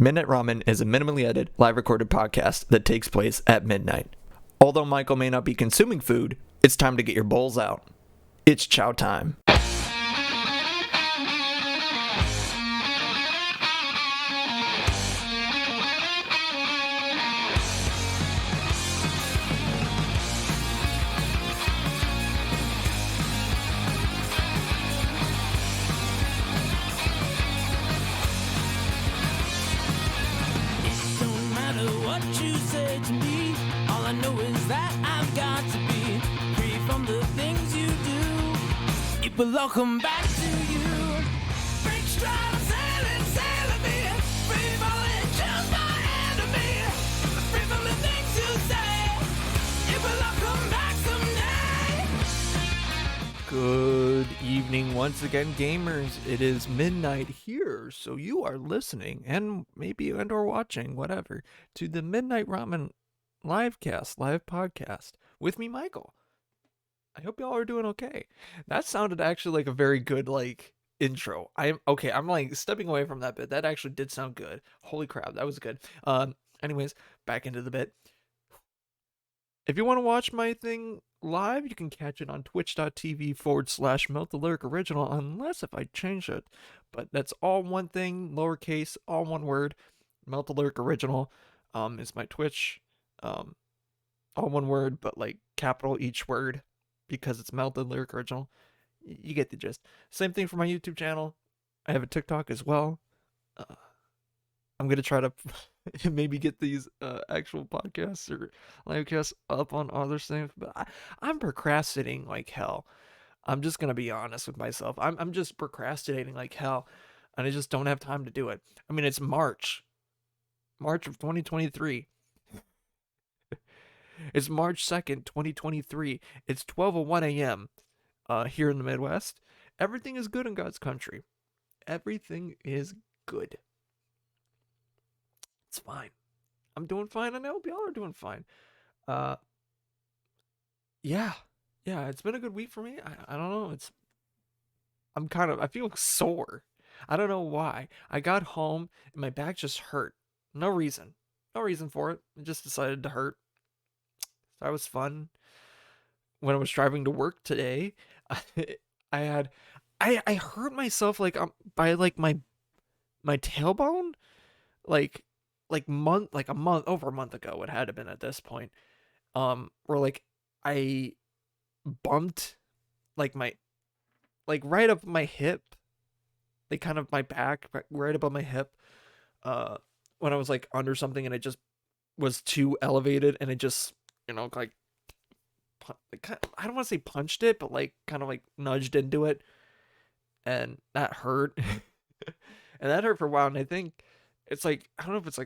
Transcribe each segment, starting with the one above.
Midnight Ramen is a minimally edited, live recorded podcast that takes place at midnight. Although Michael may not be consuming food, it's time to get your bowls out. It's chow time. But I'll come back to you. Break stride, sailing me. Free falling, choose my enemy. Free from the things you say. It will all come back someday. Good evening once again, gamers. It is midnight here, so you are listening and or watching, whatever, to the Midnight Ramen Livecast, live podcast with me, Michael. I hope y'all are doing okay. That sounded actually like a very good, intro. I'm stepping away from that bit. That actually did sound good. Holy crap, that was good. Anyways, back into the bit. If you want to watch my thing live, you can catch it on twitch.tv/Melt the Lyric Original, unless if I change it. But that's all one thing, lowercase, all one word. Melt the Lyric Original is my Twitch. All one word, but capital each word. Because it's Melt the Lyric Original. You get the gist. Same thing for my YouTube channel. I have a TikTok as well. I'm going to try to maybe get these actual podcasts or livecasts up on other things. But I'm procrastinating like hell. I'm just going to be honest with myself. I'm just procrastinating like hell. And I just don't have time to do it. I mean, it's March of 2023. It's March 2nd, 2023. It's 12:01 a.m. Here in the Midwest. Everything is good in God's country. Everything is good. It's fine. I'm doing fine, and I hope y'all are doing fine. Yeah, it's been a good week for me. I don't know. I feel sore. I don't know why. I got home, and my back just hurt. No reason for it. It just decided to hurt. That was fun. When I was driving to work today, I hurt myself by my tailbone, over a month ago. It had to have been at this point. Where I bumped my right up my hip, kind of my back right above my hip. When I was under something and it just was too elevated and it just. I don't want to say punched it, but kind of nudged into it, and that hurt. And that hurt for a while, and I think it's I don't know if it's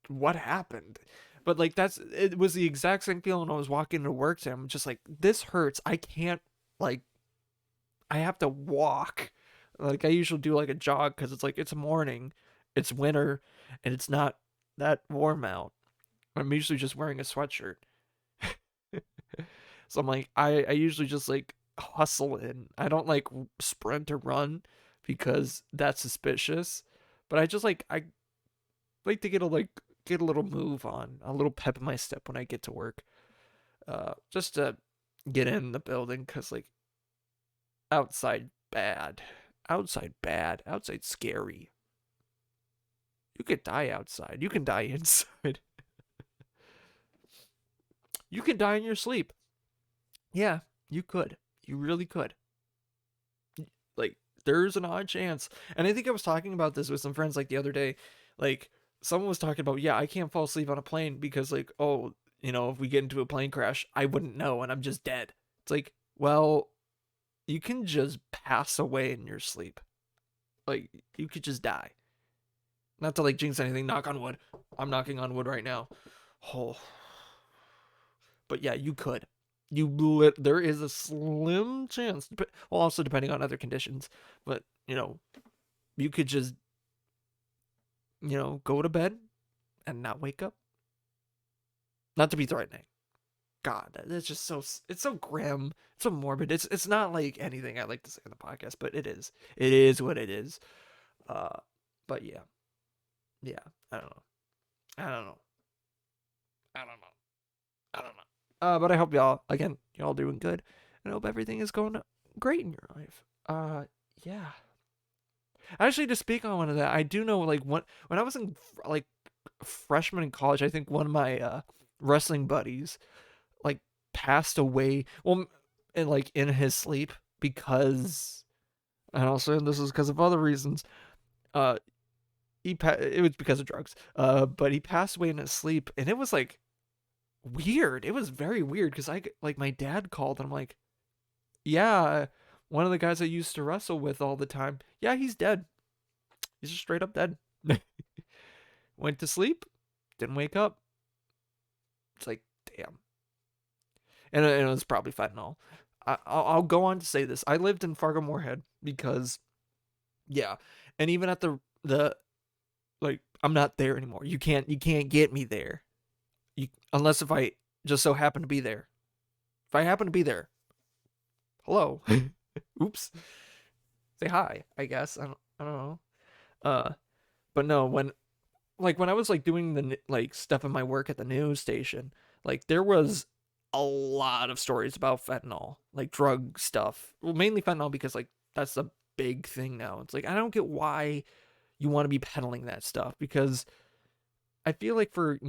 what happened, but it was the exact same feeling when I was walking to work today. I'm just this hurts. I can't I have to walk. I usually do a jog because it's morning, it's winter, and it's not that warm out. I'm usually just wearing a sweatshirt. So I'm I usually just hustle in. I don't sprint or run because that's suspicious. But I just I like to get a little move on, a little pep in my step when I get to work. Just to get in the building because outside bad. Outside scary. You could die outside. You can die inside. You can die in your sleep. Yeah, you could. You really could. There's an odd chance. And I think I was talking about this with some friends the other day. Someone was talking about, I can't fall asleep on a plane because if we get into a plane crash, I wouldn't know and I'm just dead. It's well, you can just pass away in your sleep. You could just die. Not to jinx anything, knock on wood. I'm knocking on wood right now. Oh. But yeah, you could. There is a slim chance, also depending on other conditions, but you could just go to bed and not wake up. Not to be threatening. God, that's just it's so grim, it's so morbid. It's not anything I like to say on the podcast, but it is what it is. But yeah, yeah, I don't know. I don't know. I don't know. I don't know. But I hope y'all doing good, and I hope everything is going great in your life. Yeah. Actually, to speak on one of that, I do know like when I was in like freshman in college, I think one of my wrestling buddies like passed away. Well, and like in his sleep because, and also this is because of other reasons. Uh, it was because of drugs. But he passed away in his sleep, and it was like weird. It was very weird because I like my dad called, and I'm like, yeah, one of the guys I used to wrestle with all the time. Yeah, he's dead. He's just straight up dead. Went to sleep, didn't wake up. It's like, damn. And it was probably fentanyl. I'll go on to say this. I lived in Fargo Moorhead because, yeah, and even at the like, I'm not there anymore. You can't get me there. Unless if I just so happen to be there. If I happen to be there, hello, oops, say hi. I guess I don't know. Uh, but no, when I was like doing the like stuff in my work at the news station, like there was a lot of stories about fentanyl, like drug stuff. Well, mainly fentanyl because like that's a big thing now. It's like I don't get why you want to be peddling that stuff because I feel like for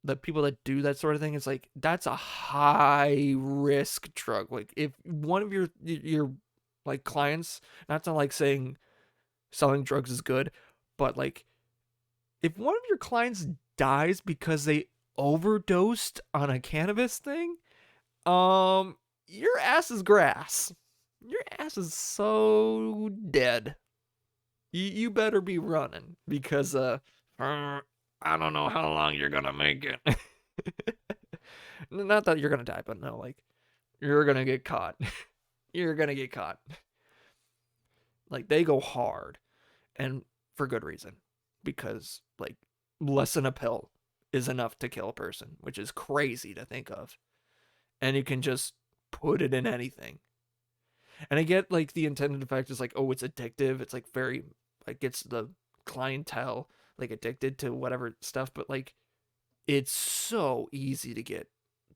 the people that do that sort of thing, it's like that's a high risk drug. Like if one of your like clients, not to like saying selling drugs is good, but like if one of your clients dies because they overdosed on a cannabis thing, your ass is grass. Your ass is so dead. You better be running because I don't know how long you're gonna make it. Not that you're gonna die, but no, like you're gonna get caught. You're gonna get caught. Like they go hard, and for good reason, because like less than a pill is enough to kill a person, which is crazy to think of. And you can just put it in anything. And I get like the intended effect is like, oh, it's addictive. It's like very like gets the clientele like addicted to whatever stuff, but like it's so easy to get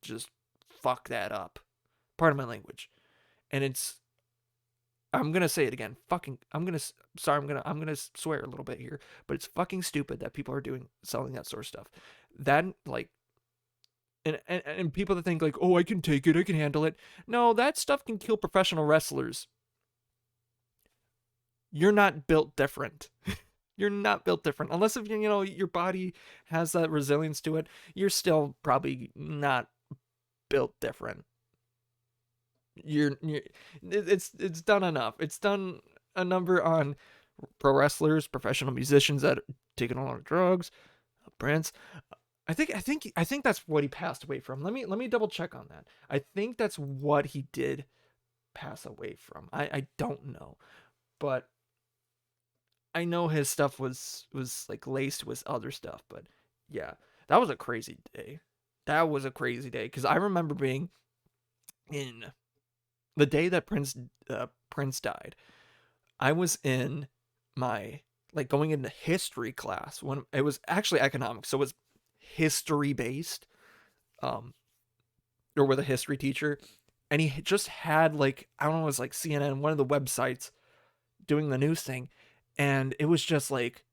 just fuck that up. Pardon my language. And I'm gonna say it again. Fucking I'm gonna swear a little bit here, but it's fucking stupid that people are doing selling that sort of stuff. That like and people that think like, oh, I can take it, I can handle it. No, that stuff can kill professional wrestlers. You're not built different. You're not built different unless if your body has that resilience to it. You're still probably not built different. You're it's done enough. It's done a number on pro wrestlers, professional musicians that are taking a lot of drugs, Prince. I think that's what he passed away from. Let me double check on that. I think that's what he did pass away from. I don't know, but I know his stuff was like laced with other stuff. But yeah, that was a crazy day. That was a crazy day because I remember being in the day that Prince died. I was in my like going into history class when it was actually economics, so it was history based, um, or with a history teacher, and he just had like I don't know, it was like CNN, one of the websites doing the news thing, and it was just like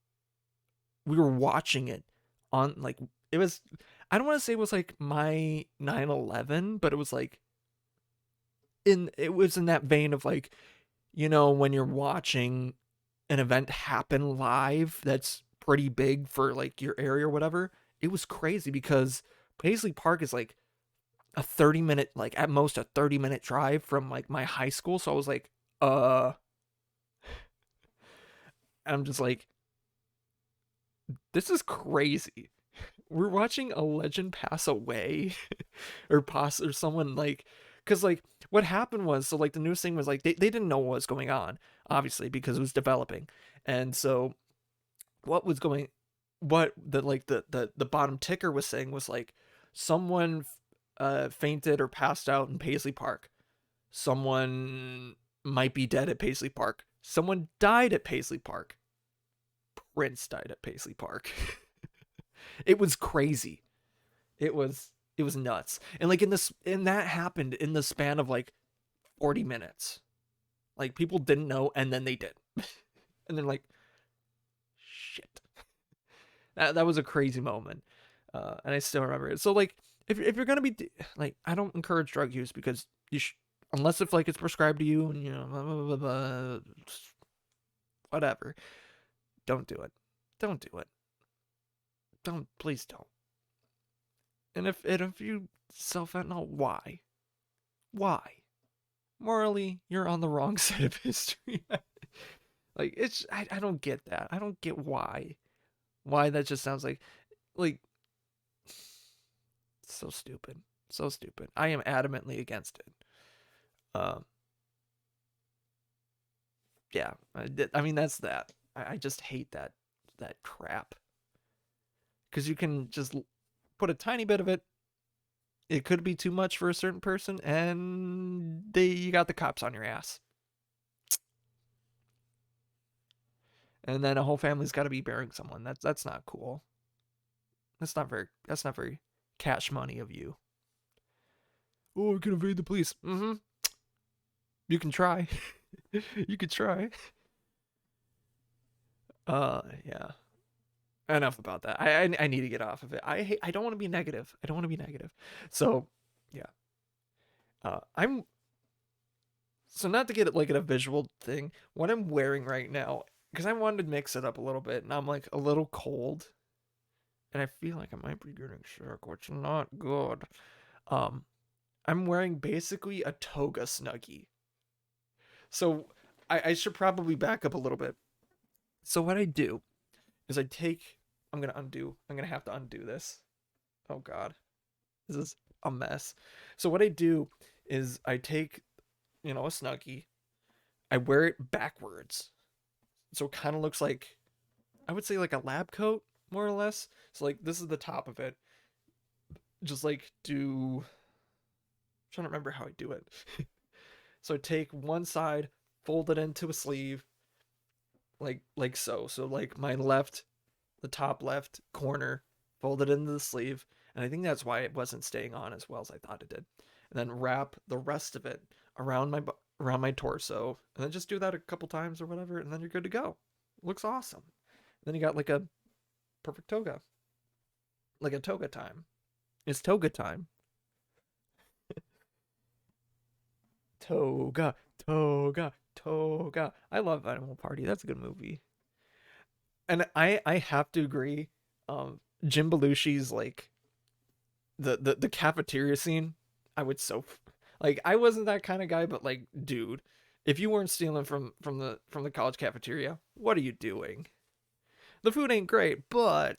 we were watching it on like it was. I don't want to say it was like my 9/11, but it was like it was in that vein of like when you're watching an event happen live that's pretty big for like your area or whatever. It was crazy because Paisley Park is like a 30-minute, like at most a 30-minute drive from like my high school. So I was like, I'm just like, this is crazy. We're watching a legend pass away or someone like, because like what happened was, so like the news thing was like they didn't know what was going on, obviously, because it was developing. And so what was going what the like the bottom ticker was saying was like someone fainted or passed out in Paisley Park. Someone might be dead at Paisley Park. Someone died at Paisley Park. Prince died at Paisley Park. It was crazy. It was nuts. And like and that happened in the span of like 40 minutes. Like people didn't know and then they did. And then like shit. That was a crazy moment. And I still remember it. So like if you're going to be like I don't encourage drug use because unless if like it's prescribed to you and you know blah, blah, blah, blah, whatever. Don't do it. Don't do it. Don't please don't. And if you sell fentanyl, why? Why? Morally, you're on the wrong side of history. Like it's I don't get that. I don't get why. Why that just sounds like so stupid. So stupid. I am adamantly against it. Um yeah. I mean that's that. I just hate that crap. Cuz you can just put a tiny bit of it. It could be too much for a certain person and you got the cops on your ass. And then a whole family's got to be burying someone. That's not cool. That's not very cash money of you. Oh, I can evade the police. Mm-hmm. You can try. You could try. Yeah. Enough about that. I need to get off of it. I don't want to be negative. I don't want to be negative. So, yeah. I'm so not to get it like at a visual thing. What I'm wearing right now, because I wanted to mix it up a little bit, and I'm like a little cold, and I feel like I might be getting sick, which is not good. Um, I'm wearing basically a toga snuggie. So I should probably back up a little bit. So what I do is I'm gonna have to undo this. Oh god. This is a mess. So what I do is I take, a snuggie, I wear it backwards. So it kind of looks like I would say like a lab coat, more or less. So like this is the top of it. Just like I'm trying to remember how I do it. So I take one side, fold it into a sleeve, like so. So like the top left corner, fold it into the sleeve, and I think that's why it wasn't staying on as well as I thought it did. And then wrap the rest of it around my torso, and then just do that a couple times or whatever, and then you're good to go. Looks awesome. And then you got like a perfect toga, like a toga time. It's toga time. Toga, toga, toga. I love Animal Party. That's a good movie. And I have to agree. Jim Belushi's like the cafeteria scene. I would so like I wasn't that kind of guy, but like, dude, if you weren't stealing from the college cafeteria, what are you doing? The food ain't great, but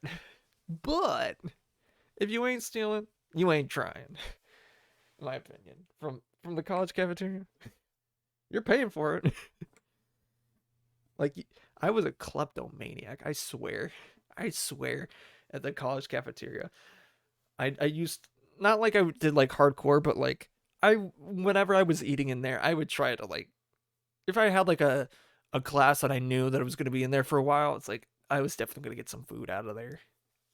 if you ain't stealing, you ain't trying. In my opinion, from the college cafeteria, you're paying for it. Like I was a kleptomaniac. I swear, at the college cafeteria. I used not like I did like hardcore, but like whenever I was eating in there, I would try to like if I had like a class that I knew that I was gonna be in there for a while, it's like I was definitely gonna get some food out of there,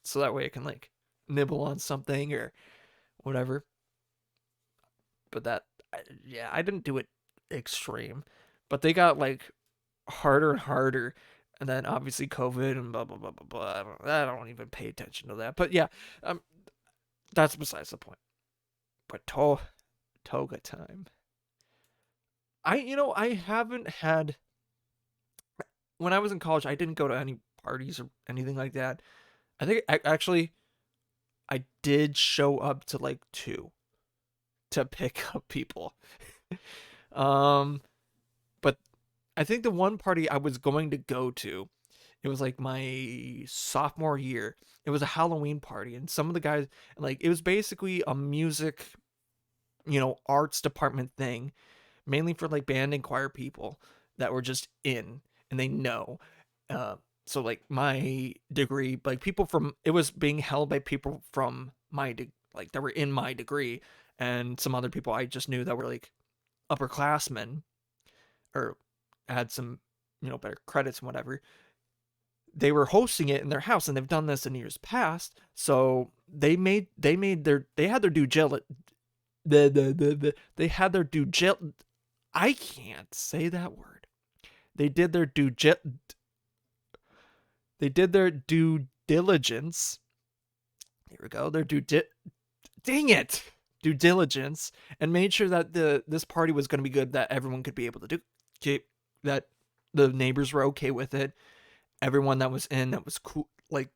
so that way I can like nibble on something or whatever. But yeah, I didn't do it extreme, but they got like harder and harder. And then obviously COVID and blah blah blah blah blah. I don't even pay attention to that. But yeah, um, that's besides the point. But toga time. I haven't had when I was in college. I didn't go to any parties or anything like that. I think actually I did show up to like two to pick up people. um, but I think the one party I was going to go to, it was like my sophomore year. It was a Halloween party, and some of the guys, like, it was basically a music, arts department thing, mainly for like band and choir people that were just in and they know. Uh, so like my degree, like people from it was being held by people from like that were in my degree, and some other people I just knew that were like upperclassmen or had some better credits and whatever. they were hosting it in their house, and they've done this in years past. So they had their they had their I can't say that word. They did their they did their due diligence. Here we go. Dang it, due diligence, and made sure that this party was going to be good, that everyone could be able to that the neighbors were okay with it. Everyone that was in that was cool, like,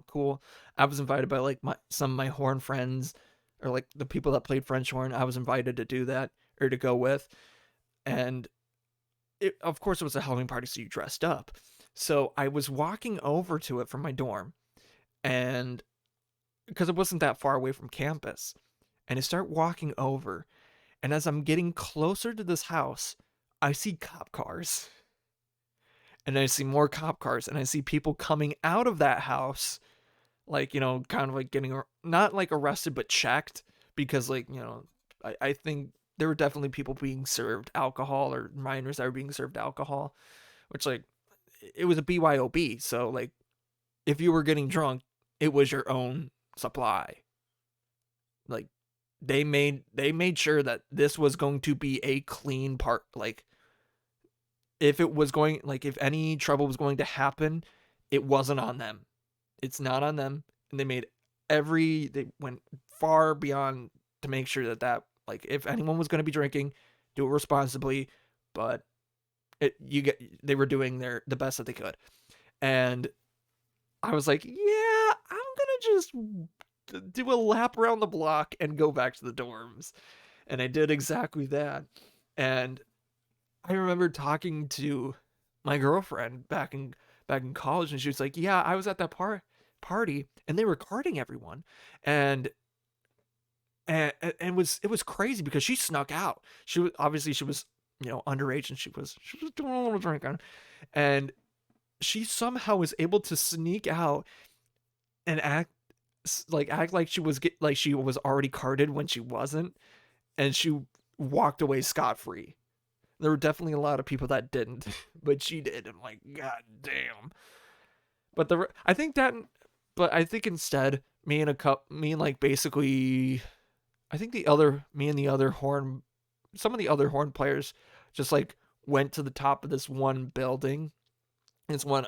cool. I was invited by like some of my horn friends, or like the people that played French horn. I was invited to do that, or to go with, and of course it was a Halloween party, so you dressed up. So I was walking over to it from my dorm, and because it wasn't that far away from campus, and I start walking over, and as I'm getting closer to this house, I see cop cars, and I see more cop cars, and I see people coming out of that house, like, kind of like getting, not like arrested, but checked, because, like, I think there were definitely people being served alcohol, or minors that were being served alcohol, which, like, it was a BYOB. So, like, if you were getting drunk, it was your own supply. Like, they made sure that this was going to be a clean part. Like, if any trouble was going to happen, it wasn't on them. It's not on them. And they went far beyond to make sure that, like, if anyone was going to be drinking, do it responsibly. But they were doing the best that they could. And I was like, yeah, I'm gonna just do a lap around the block and go back to the dorms. And I did exactly that. And I remember talking to my girlfriend back in college, and she was like, "Yeah, I was at that party, and they were carding everyone, and it was crazy because she snuck out. She was underage, and she was doing a little drinking, and she somehow was able to sneak out and act like she was already carded when she wasn't, and she walked away scot free. There were definitely a lot of people that didn't, but she did. I'm like, God damn. But I think instead, me and like basically, I think me and the other some of the other horn players just like went to the top of this one building. It's one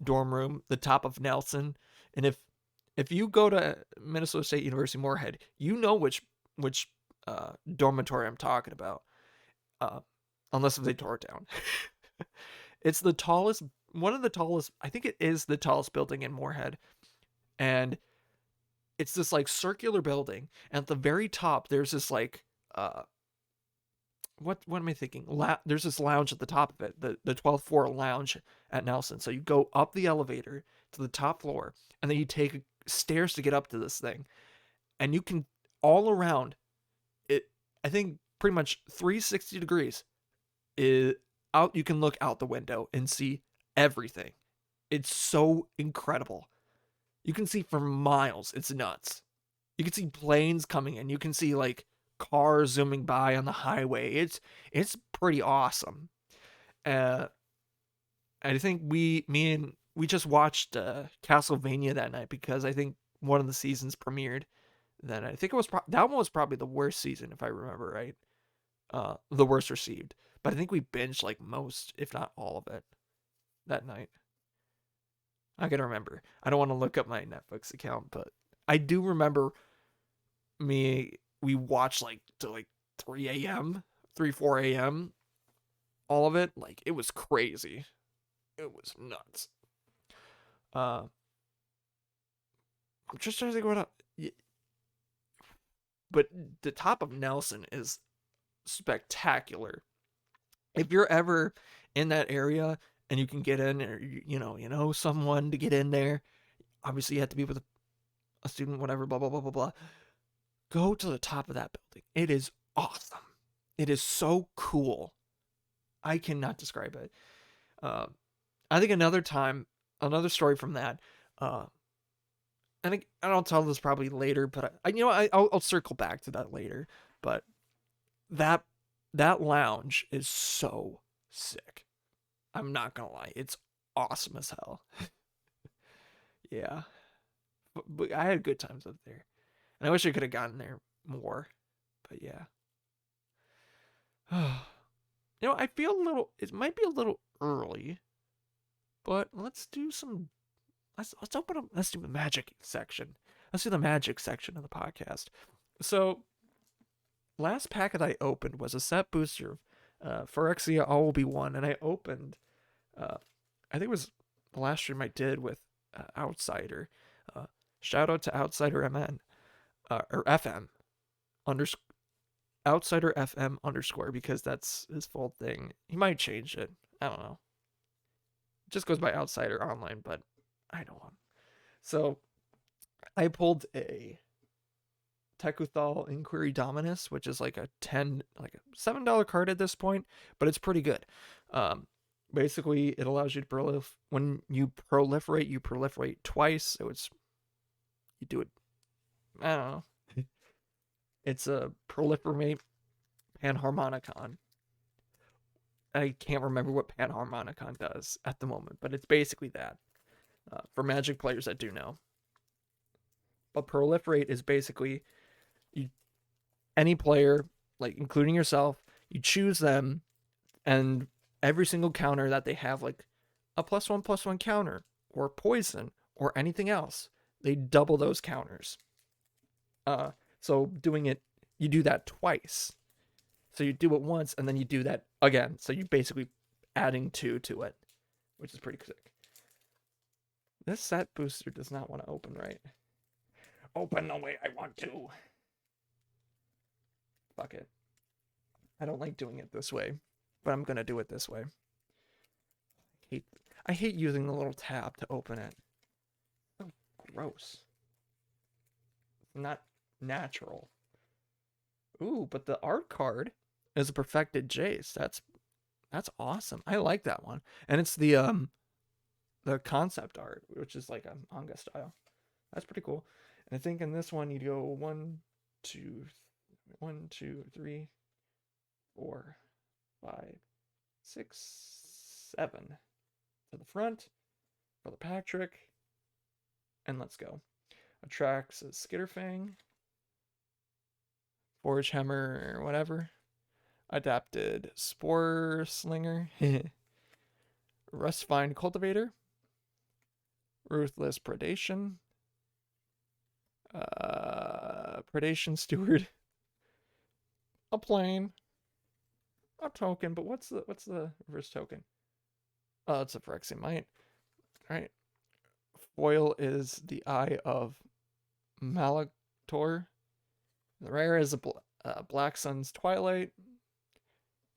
dorm room, the top of Nelson. And if you go to Minnesota State University Moorhead, you know which dormitory I'm talking about. Uh, Unless if they tore it down. It's one of the tallest. I think it is the tallest building in Moorhead, and it's this like circular building. And at the very top, there's this like what am I thinking? There's this lounge at the top of it, the 12th floor lounge at Nelson. So you go up the elevator to the top floor, and then you take stairs to get up to this thing, and you can all around it. I think pretty much 360 degrees is out. You can look out the window and see everything. It's so incredible. You can see for miles. It's nuts. You can see planes coming in. You can see like cars zooming by on the highway. It's pretty awesome. Uh, I think we just watched Castlevania that night, because I think one of the seasons premiered. Then I think that one was probably the worst season, if I remember right. The worst received. But I think we binged like most, if not all of it, that night. I gotta remember. I don't want to look up my Netflix account, but I do remember we watched like to like 3 a.m., 4 a.m. All of it. Like, it was crazy. It was nuts. Uh, I'm just trying to think what up. But the top of Nelson is spectacular. If you're ever in that area and you can get in, or someone to get in there, obviously you have to be with a student, whatever, blah blah blah blah blah. Go to the top of that building. It is awesome. It is so cool. I cannot describe it. I think another story from that. And I'll tell this probably later, but I'll circle back to that later. But that lounge is so sick. I'm not gonna lie, it's awesome as hell. Yeah, but I had good times up there, and I wish I could have gotten there more. But yeah, I feel a little. It might be a little early, but let's do some. Let's open up. Let's do the magic section. Let's do the magic section of the podcast. So last packet I opened was a set booster, Phyrexia All Will Be One, and I opened. Uh, I think it was the last stream I did with Outsider. Uh, Shout out to Outsider MN or FM underscore Outsider FM underscore because that's his full thing. He might change it. I don't know. It just goes by Outsider Online, but I know him. So I pulled a Tekuthal Inquiry Dominus, which is like a $7 card at this point, but it's pretty good. Basically, it allows you to when you proliferate twice. So you do it. I don't know. It's a proliferate Panharmonicon. I can't remember what Panharmonicon does at the moment, but it's basically that. For Magic players that do know. But proliferate is basically any player, like including yourself, you choose them, and every single counter that they have, like a +1/+1 counter, or poison, or anything else, they double those counters. So doing it, you do that twice. So you do it once, and then you do that again. So you basically adding 2 to it, which is pretty sick. This set booster does not want to open right. Open the way I want to. Fuck it. I don't like doing it this way, but I'm gonna do it this way. I hate using the little tab to open it. So gross. Not natural. Ooh, but the art card is a perfected Jace. That's awesome. I like that one. And it's the concept art, which is like a manga style. That's pretty cool. And I think in this one you'd go 1, 2, 3, 4, 5, 6, 7 to the front for the pack trick, and let's go. Attracts a Skitterfang, Forge Hammer, or whatever. Adapted Spore Slinger, Rustvine Cultivator, Ruthless Predation, Predation Steward, a plane, a token, but what's the reverse token? Oh, it's a Phyrexian. Alright. Foil is the Eye of Malaktor. The rare is a Black Sun's Twilight.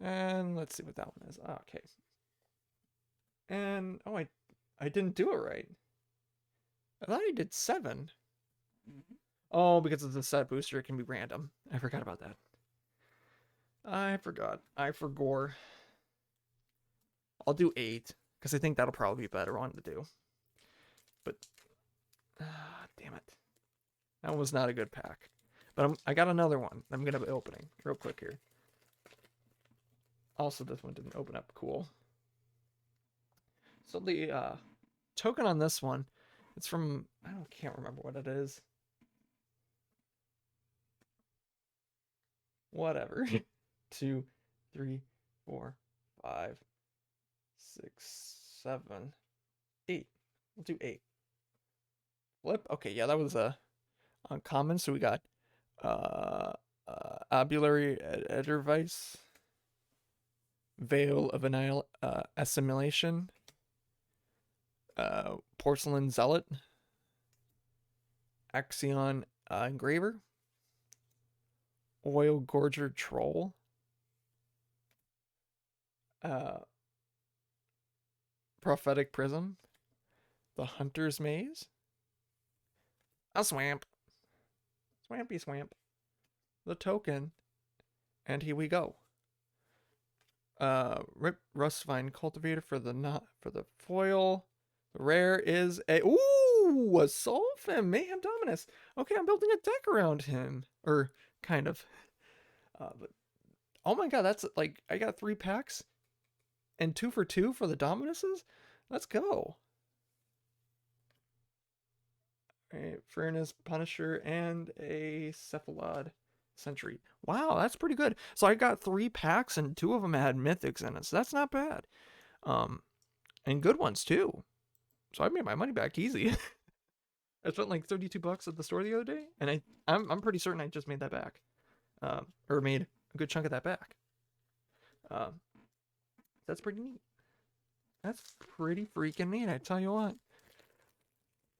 And let's see what that one is. Okay. And I didn't do it right. I thought I did 7. Oh, because it's a set booster, it can be random. I forgot about that. I forgot. I forgore. I'll do 8 because I think that'll probably be a better one to do. But damn it, that was not a good pack. But I got another one. I'm gonna be opening real quick here. Also, this one didn't open up cool. So the token on this one, it's from can't remember what it is. Whatever. 2, 3, 4, 5, 6, 7, 8. We'll do 8. Flip. Okay, yeah, that was uncommon. So we got Obulary Edelweiss, Veil of Assimilation, Porcelain Zealot, Axion Engraver, Oil Gorger Troll, Prophetic Prism, the Hunter's Maze, a Swamp, Swampy Swamp, the token, and here we go. Rip Rustvine Cultivator for the foil. The rare is a Solfim Mayhem Dominus. Okay, I'm building a deck around him, or kind of. But oh my god, that's like I got 3 packs, and 2 for 2 for the Dominuses. Let's go. a Furnace Punisher, and a Cephalod Sentry. Wow, that's pretty good. So I got 3 packs, and 2 of them had mythics in it, so that's not bad. Um, and good ones too. So I made my money back easy. I spent like $32 at the store the other day, and I'm pretty certain I just made that back, or made a good chunk of that back. Um, that's pretty neat. That's pretty freaking neat. I tell you what.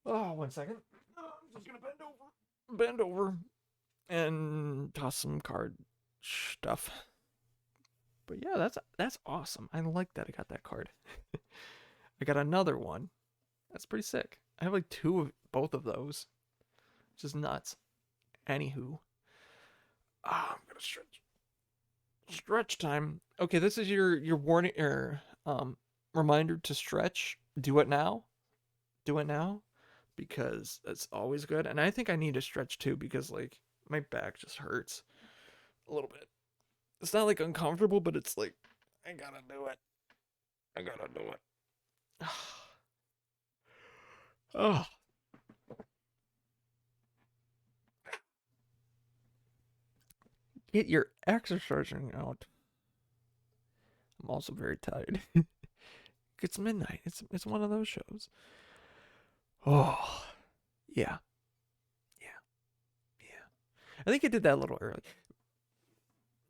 Oh, 1 second. Oh, I'm just gonna bend over, and toss some card stuff. But yeah, that's awesome. I like that I got that card. I got another one. That's pretty sick. I have like 2 of both of those. Just nuts. Anywho, I'm gonna stretch time. Okay, this is your warning or reminder to stretch. Do it now. Do it now, because that's always good. And I think I need to stretch too, because like my back just hurts a little bit. It's not like uncomfortable, but it's like I gotta do it. I gotta do it. Oh, get your exercising out. I'm also very tired. It's midnight. It's one of those shows. Oh, yeah, yeah, yeah. I think I did that a little early.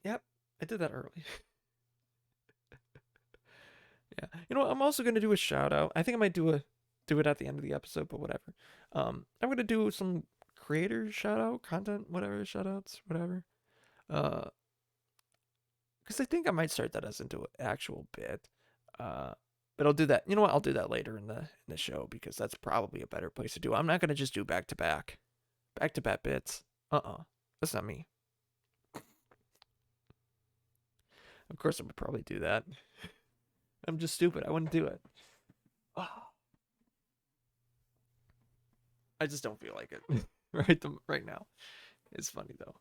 Yep, I did that early. Yeah. You know what? I'm also gonna do a shout out. I think I might do it at the end of the episode, but whatever. I'm gonna do some creator shout out, content, whatever, shout outs, whatever. Uh, because I think I might start that as into an actual bit. Uh, but I'll do that. You know what? I'll do that later in the show, because that's probably a better place to do it. I'm not gonna just do back to back bits. That's not me. Of course, I would probably do that. I'm just stupid. I wouldn't do it. Oh, I just don't feel like it right now. It's funny though.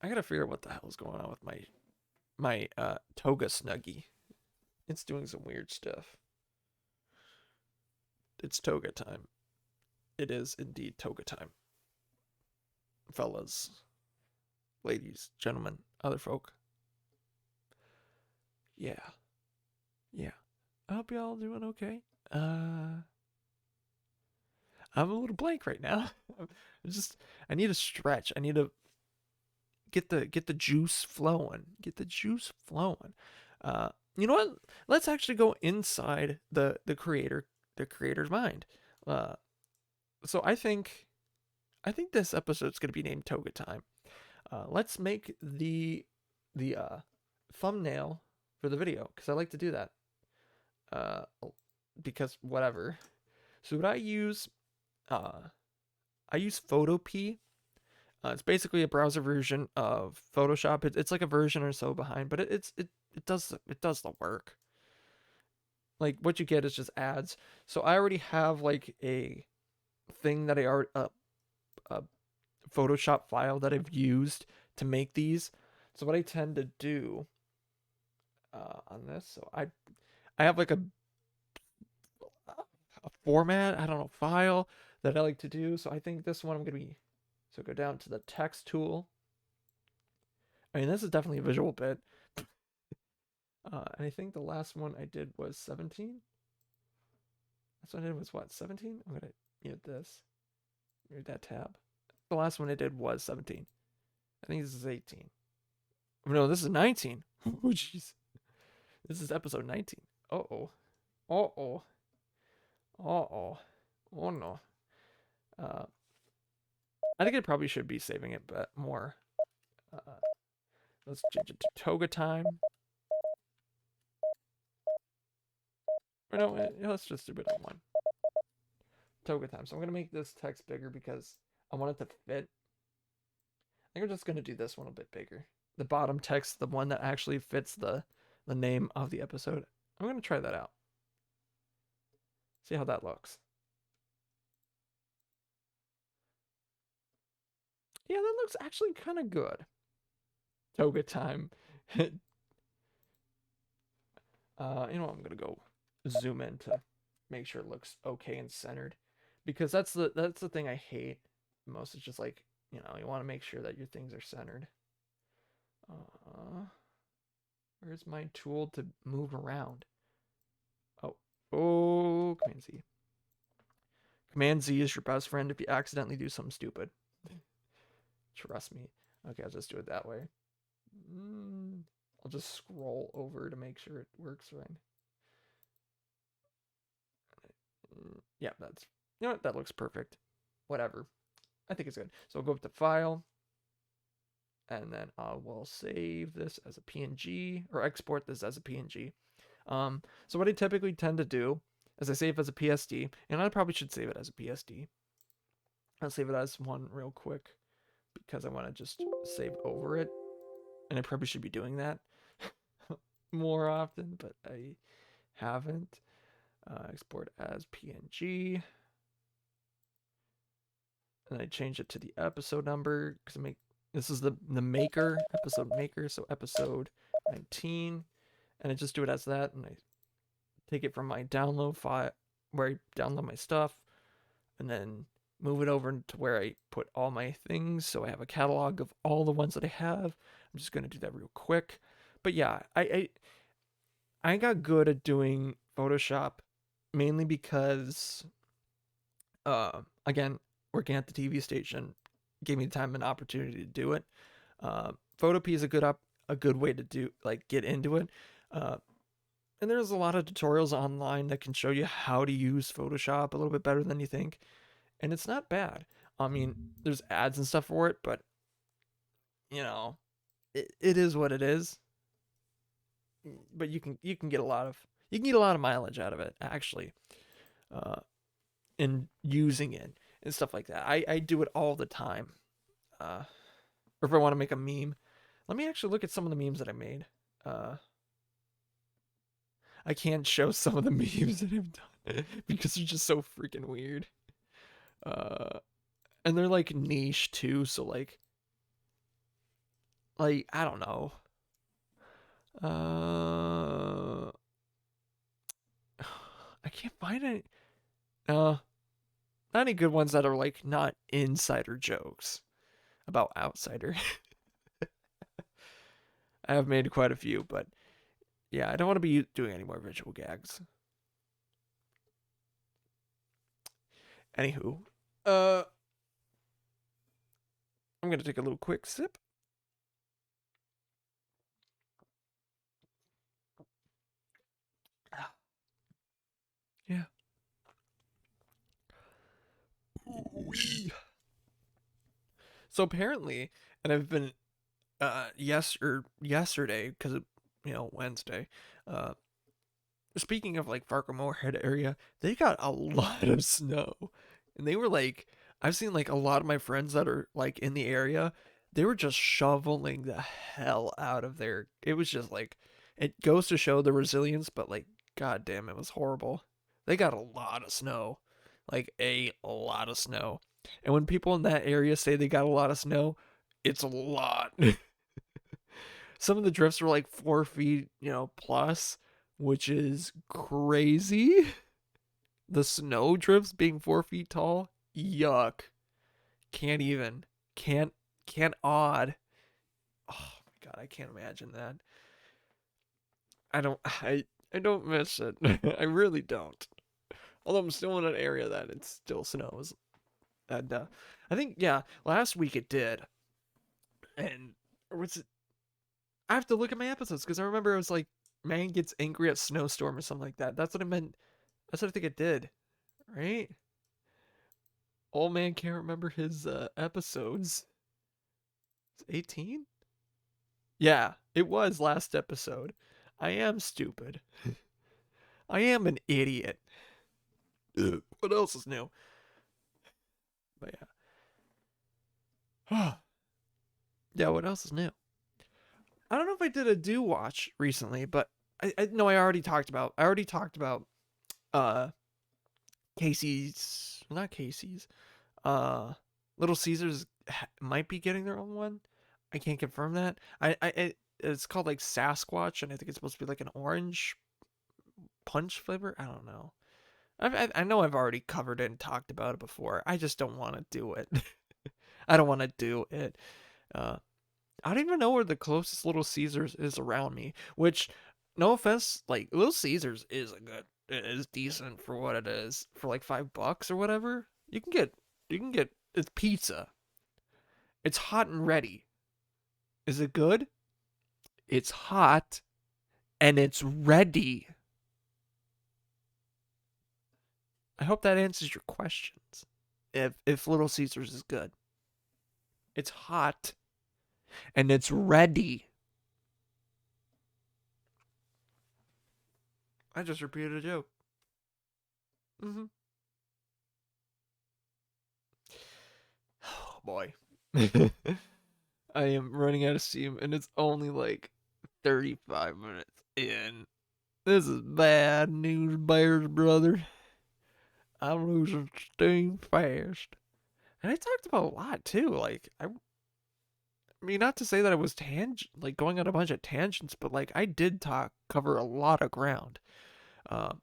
I gotta figure out what the hell is going on with my Toga Snuggie. It's doing some weird stuff. It's Toga time. It is indeed Toga time. Fellas, ladies, gentlemen, other folk. Yeah. Yeah. I hope y'all doing okay. I'm a little blank right now. I need a stretch. I need to get the juice flowing. Get the juice flowing. You know what? Let's actually go inside the creator's mind. Uh, so I think this episode's gonna be named Toga Time. Let's make the thumbnail for the video, because I like to do that. Uh, because whatever. So what I use, I use Photopea. It's basically a browser version of Photoshop. It's like a version or so behind, but it does the work. Like what you get is just ads. So I already have like a thing that I already a Photoshop file that I've used to make these. So what I tend to do on this, so I have like a format, I don't know, file that I like to do. So I think this one I'm gonna be, so go down to the text tool. I mean, this is definitely a visual bit. And I think the last one I did was 17. That's what I did was what, 17? I'm gonna mute this. Mute that tab. The last one I did was 17. I think this is 18. No, this is 19. Oh, jeez. This is episode 19. Uh-oh. Uh-oh. Uh-oh. Oh, no. Uh, I think I probably should be saving it, but more. Uh, let's change it to Toga time. Or no, let's just do it on one. Toga time. So I'm gonna make this text bigger because I want it to fit. I think we're just gonna do this one a bit bigger. The bottom text, the one that actually fits the name of the episode. I'm gonna try that out. See how that looks. Yeah, that looks actually kind of good. Toga time. You know what? I'm gonna go zoom in to make sure it looks okay and centered. because that's the thing I hate most. It's just like, you want to make sure that your things are centered. Uh, where's my tool to move around? Oh, oh, Command Z. Command Z is your best friend if you accidentally do something stupid. Trust me. Okay, I'll just do it that way. I'll just scroll over to make sure it works right. Yeah, that looks perfect. Whatever. I think it's good. So I'll go up to File, and then I will save this as a PNG or export this as a PNG. So what I typically tend to do is I save as a PSD, and I probably should save it as a PSD. I'll save it as one real quick because I want to just save over it, and I probably should be doing that more often, but I haven't. Export as PNG, and I change it to the episode number because this is the maker episode maker, so episode 19, and I just do it as that, and I take it from my download file where I download my stuff, and then move it over to where I put all my things, so I have a catalog of all the ones that I have. I'm just gonna do that real quick, but yeah, I got good at doing Photoshop mainly because again, working at the TV station gave me the time and opportunity to do it. Photopea is a good way to do like get into it. And there's a lot of tutorials online that can show you how to use Photoshop a little bit better than you think, and it's not bad. I mean, there's ads and stuff for it, but you know, it is what it is. But you can get a lot of mileage out of it actually, uh, in using it and stuff like that. I do it all the time. Or if I want to make a meme, let me actually look at some of the memes that I made. I can't show some of the memes that I've done because they're just so freaking weird. And they're like niche too, so like I don't know. Uh, I can't find any. Uh, not any good ones that are like not insider jokes about outsider. I have made quite a few, but yeah, I don't want to be doing any more visual gags. Anywho, uh, I'm gonna take a little quick sip. Yeah. So apparently, and I've been yesterday because Wednesday. Uh, speaking of like Fargo Moorhead area, they got a lot of snow, and they were like, I've seen like a lot of my friends that are like in the area, they were just shoveling the hell out of there. It was just like, it goes to show the resilience, but like, god damn, it was horrible. They got a lot of snow, like a lot of snow, and when people in that area say they got a lot of snow, it's a lot. Some of the drifts were like 4 feet, plus, which is crazy. The snow drifts being 4 feet tall, yuck. Can't even. Can't odd. Oh my god, I can't imagine that. I don't miss it. I really don't. Although I'm still in an area that it still snows. And I think yeah, last week it did. And or was it I have to look at my episodes because I remember it was like man gets angry at snowstorm or something like that. That's what I meant. That's what I think it did, right? Old man can't remember his episodes. It's 18? Yeah, it was last episode. I am stupid. I am an idiot. What else is new? But yeah. Yeah, what else is new? I don't know if I did a do watch recently, but I no, I already talked about uh Casey's, well, not Casey's. Uh, Little Caesars might be getting their own one. I can't confirm that. It's called like Sasquatch, and I think it's supposed to be like an orange punch flavor. I don't know. I know I've already covered it and talked about it before. I just don't want to do it. I don't want to do it. Uh, I don't even know where the closest Little Caesars is around me. Which, no offense, like Little Caesars is a good, it is decent for what it is. For like $5 or whatever, you can get it's pizza. It's hot and ready. Is it good? It's hot and it's ready. I hope that answers your questions. If Little Caesars is good, it's hot and it's ready. I just repeated a joke. Mm-hmm. Oh boy. I am running out of steam and it's only like 35 minutes in. This is bad news, Bears brother. I'm losing steam fast. And I talked about a lot too. Like I mean, not to say that I was like going on a bunch of tangents, but like I did cover a lot of ground. Um,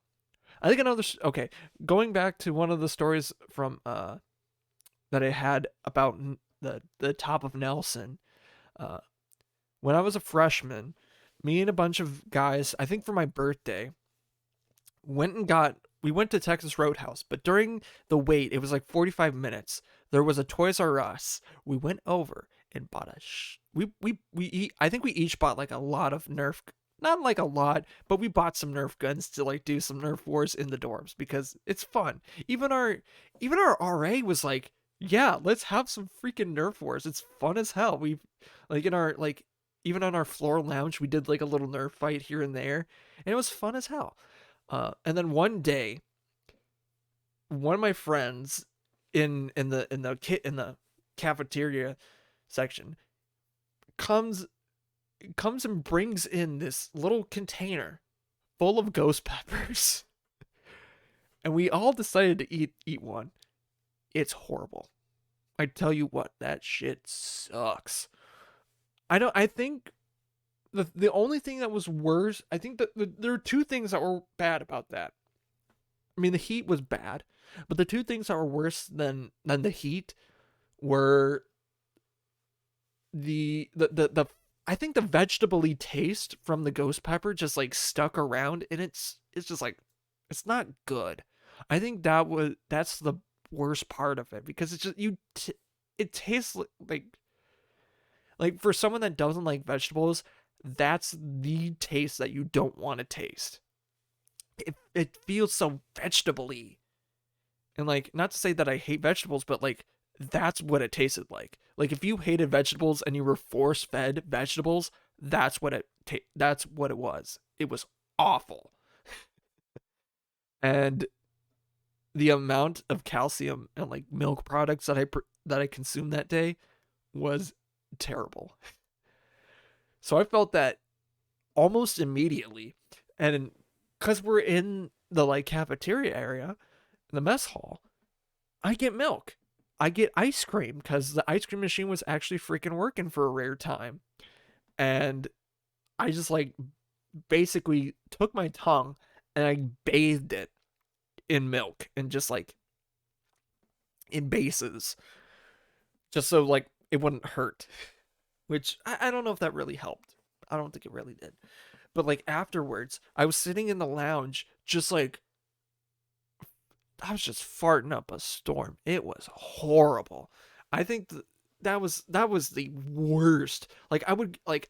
I think another okay, going back to one of the stories from that I had about the top of Nelson. Uh, when I was a freshman, me and a bunch of guys, I think for my birthday, we went to Texas Roadhouse, but during the wait, it was like 45 minutes. There was a Toys R Us. We went over and bought I think we each bought like a lot of Nerf, not like a lot, but we bought some Nerf guns to like do some Nerf wars in the dorms because it's fun. Even our RA was like, "Yeah, let's have some freaking Nerf wars. It's fun as hell." We like in our like even on our floor lounge, we did like a little Nerf fight here and there, and it was fun as hell. And then one day, one of my friends in the cafeteria section comes comes and brings in this little container full of ghost peppers, and we all decided to eat one. It's horrible. I tell you what, that shit sucks. I don't. I think the only thing that was worse. I think that there are two things that were bad about that. I mean, the heat was bad, but the two things that were worse than the heat were the I think the vegetable-y taste from the ghost pepper just like stuck around, and it's just like it's not good. I think that's the worst part of it because it's just it tastes like for someone that doesn't like vegetables, that's the taste that you don't want to taste. It feels so vegetable-y. And like, not to say that I hate vegetables, but like that's what it tasted like. Like if you hated vegetables and you were force fed vegetables, that's what it was. It was awful. And the amount of calcium and like milk products that I consumed that day was terrible. So I felt that almost immediately. And cuz we're in the like cafeteria area, the mess hall, I get milk. I get ice cream because the ice cream machine was actually freaking working for a rare time. And I just like basically took my tongue and I bathed it in milk and just like in bases just so like it wouldn't hurt. Which I don't know if that really helped. I don't think it really did. But like afterwards, I was sitting in the lounge just like I was just farting up a storm. It was horrible. I think that was the worst. Like I was like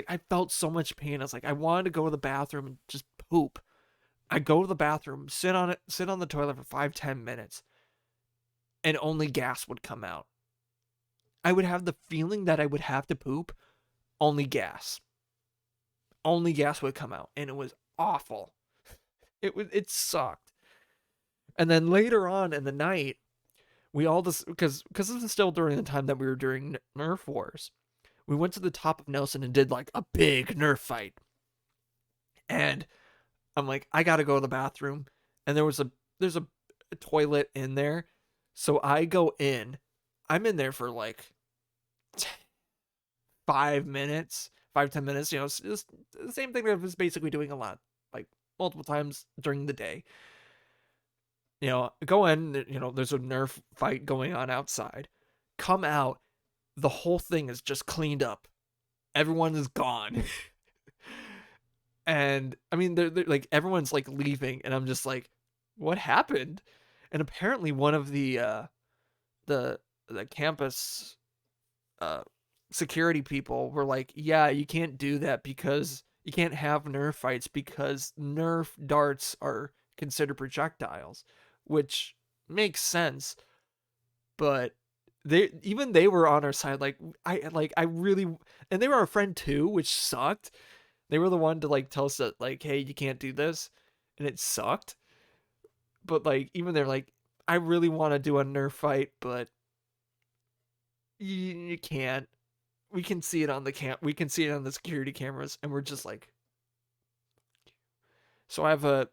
I felt so much pain. I was like I wanted to go to the bathroom and just poop. I go to the bathroom, sit on the toilet for 5-10 minutes, and only gas would come out. I would have the feeling that I would have to poop, only gas. Only gas would come out, and it was awful. It sucked. And then later on in the night, we all just because this is still during the time that we were doing Nerf wars. We went to the top of Nelson and did like a big Nerf fight. And I'm like, I gotta go to the bathroom. And there's a toilet in there. So I go in. I'm in there for like 5 minutes, 5-10 minutes. You know, it's the same thing that I was basically doing a lot, like multiple times during the day. Go in, there's a Nerf fight going on outside. Come out, the whole thing is just cleaned up. Everyone is gone. And I mean, they're like everyone's like leaving, and I'm just like, what happened? And apparently, one of the the campus uh security people were like, yeah, you can't do that because you can't have Nerf fights because Nerf darts are considered projectiles, which makes sense, but they were on our side. I really, and they were our friend too, which sucked. They were the one to like tell us that like, hey, you can't do this, and it sucked. But like even they're like, I really want to do a Nerf fight, but you can't. We can see it on the we can see it on the security cameras, and we're just like, so I have a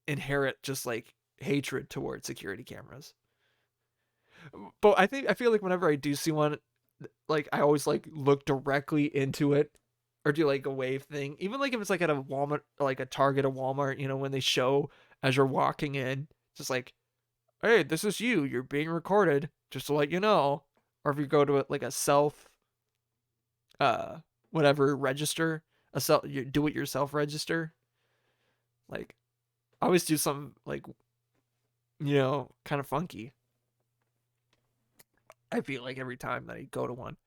inherent just like hatred towards security cameras. But I feel like whenever I do see one, like I always like look directly into it or do like a wave thing. Even like if it's like at a Walmart, like a Target, a Walmart, when they show as you're walking in, just like, hey, this is you. You're being recorded, just to let you know. Or if you go to like a self, uh, whatever register, a self, you do it yourself register. Like, I always do something like, kind of funky. I feel like every time that I go to one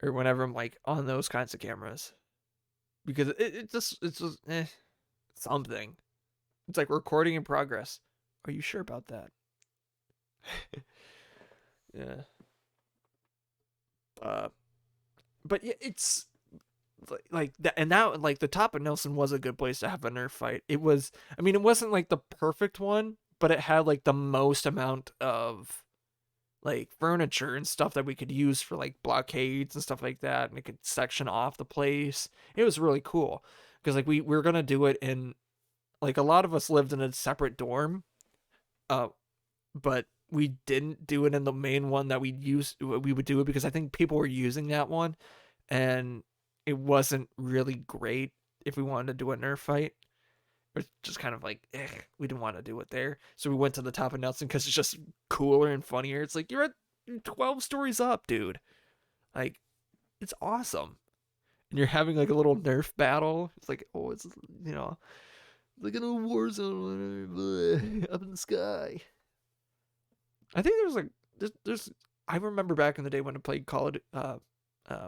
or whenever I'm like on those kinds of cameras, because it's just something. It's like recording in progress. Are you sure about that? Yeah. Uh, but yeah, it's like that, and that like the top of Nelson was a good place to have a Nerf fight. It was, I mean, it wasn't like the perfect one, but it had like the most amount of like furniture and stuff that we could use for like blockades and stuff like that, and it could section off the place. It was really cool because like we were gonna do it in like a lot of us lived in a separate dorm, uh, but we didn't do it in the main one that we would do it because I think people were using that one, and it wasn't really great if we wanted to do a Nerf fight. It's just kind of like, we didn't want to do it there. So we went to the top of Nelson because it's just cooler and funnier. It's like, you're at 12 stories up, dude. Like, it's awesome. And you're having like a little Nerf battle. It's like, oh, it's, like in a war zone up in the sky. I think there's like, I remember back in the day when I played Call of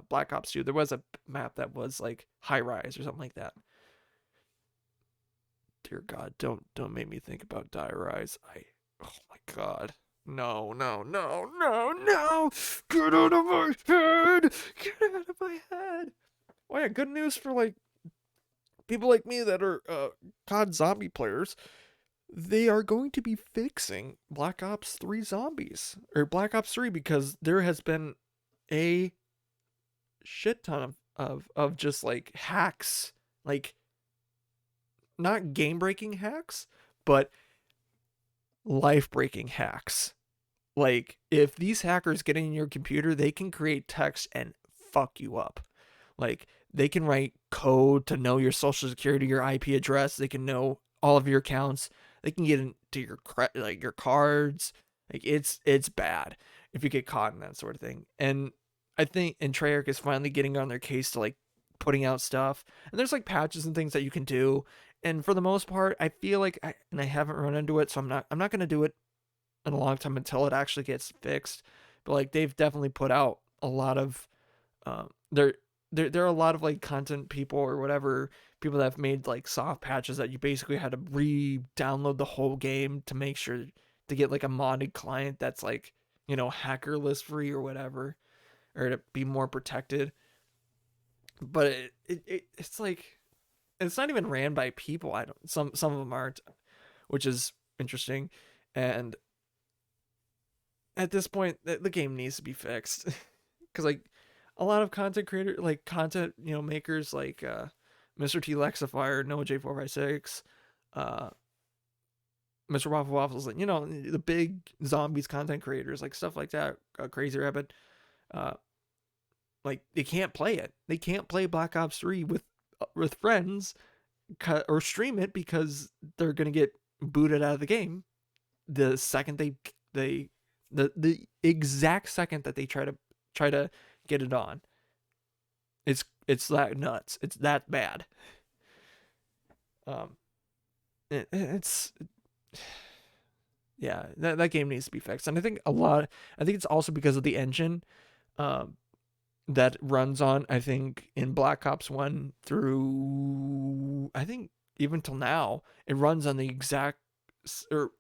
Black Ops 2, there was a map that was like high rise or something like that. Dear God, don't make me think about Die Rise. Oh my God. No, no, no, no, no! Get out of my head! Get out of my head! Oh yeah, good news for like people like me that are COD zombie players. They are going to be fixing Black Ops 3 zombies or Black Ops 3 because there has been a shit ton of just like hacks, like not game breaking hacks, but life breaking hacks. Like, if these hackers get in your computer, they can create text and fuck you up. Like, they can write code to know your social security, your IP address. They can know all of your accounts. They can get into your your cards. Like, it's bad if you get caught in that sort of thing. And I think and Treyarch is finally getting on their case to like putting out stuff. And there's like patches and things that you can do. And for the most part, I feel like and I haven't run into it, so I'm not gonna do it in a long time until it actually gets fixed. But like they've definitely put out a lot of there there are a lot of like content people or whatever people that have made like soft patches that you basically had to re-download the whole game to make sure to get like a modded client that's like hacker list free or whatever, or to be more protected. But it's like it's not even ran by people. I don't some of them aren't, which is interesting. And at this point, the game needs to be fixed because like a lot of content creator like content makers like Mr. T Lexifier, Noah J456, uh Mr. Waffle Waffles, like the big zombies content creators, like stuff like that, Crazy Rabbit, uh like they can't play it. They can't play Black Ops 3 with friends or stream it because they're gonna get booted out of the game the second they the exact second that they try to get it on, it's that nuts. It's that bad. Um, it's yeah, that game needs to be fixed, and I think a lot. I think it's also because of the engine, um, that runs on. I think in Black Ops 1 through, I think even till now, it runs on the exact or